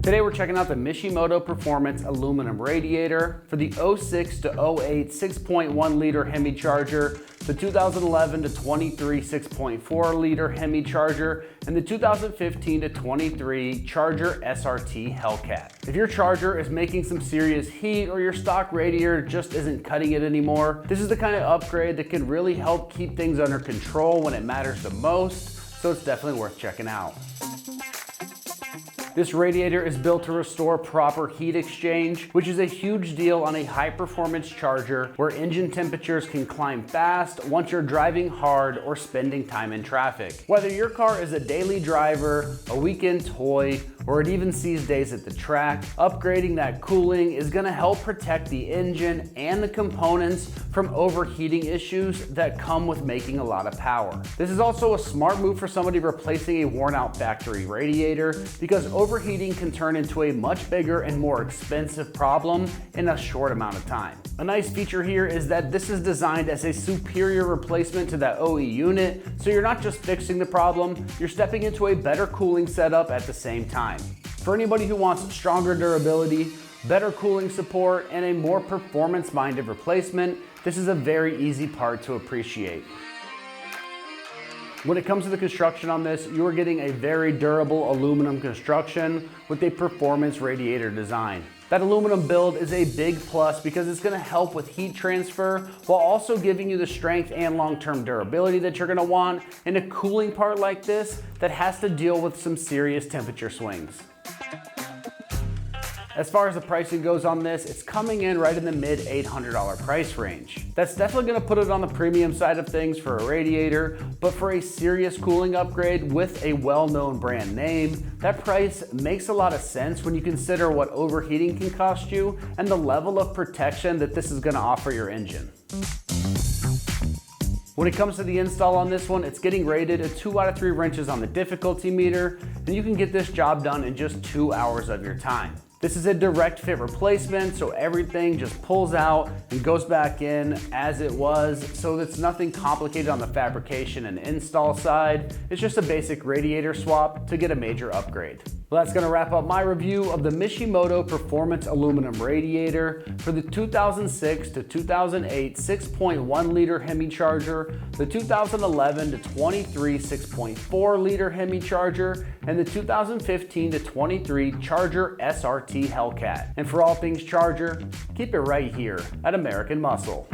Today we're checking out the Mishimoto Performance Aluminum Radiator for the 06 to 08 6.1 liter HEMI charger, the 2011 to 23 6.4 liter HEMI charger, and the 2015 to 23 Charger SRT Hellcat. If your charger is making some serious heat or your stock radiator just isn't cutting it anymore, this is the kind of upgrade that can really help keep things under control when it matters the most, so it's definitely worth checking out. This radiator is built to restore proper heat exchange, which is a huge deal on a high-performance charger where engine temperatures can climb fast once you're driving hard or spending time in traffic. Whether your car is a daily driver, a weekend toy, or it even sees days at the track, upgrading that cooling is going to help protect the engine and the components from overheating issues that come with making a lot of power. This is also a smart move for somebody replacing a worn-out factory radiator, because overheating can turn into a much bigger and more expensive problem in a short amount of time. A nice feature here is that this is designed as a superior replacement to that OE unit, so you're not just fixing the problem, you're stepping into a better cooling setup at the same time. For anybody who wants stronger durability, better cooling support, and a more performance-minded replacement, this is a very easy part to appreciate. When it comes to the construction on this, you are getting a very durable aluminum construction with a performance radiator design. That aluminum build is a big plus because it's going to help with heat transfer while also giving you the strength and long-term durability that you're going to want in a cooling part like this that has to deal with some serious temperature swings. As far as the pricing goes on this, it's coming in right in the mid $800 price range. That's definitely gonna put it on the premium side of things for a radiator, but for a serious cooling upgrade with a well-known brand name, that price makes a lot of sense when you consider what overheating can cost you and the level of protection that this is gonna offer your engine. When it comes to the install on this one, it's getting rated a 2 out of 3 wrenches on the difficulty meter, and you can get this job done in just 2 hours of your time. This is a direct fit replacement, so everything just pulls out and goes back in as it was, so it's nothing complicated on the fabrication and install side. It's just a basic radiator swap to get a major upgrade. Well, that's gonna wrap up my review of the Mishimoto Performance Aluminum Radiator for the 2006 to 2008 6.1 liter HEMI charger, the 2011 to 23 6.4 liter HEMI charger, and the 2015 to 23 Charger SRT Hellcat. And for all things Charger, keep it right here at American Muscle.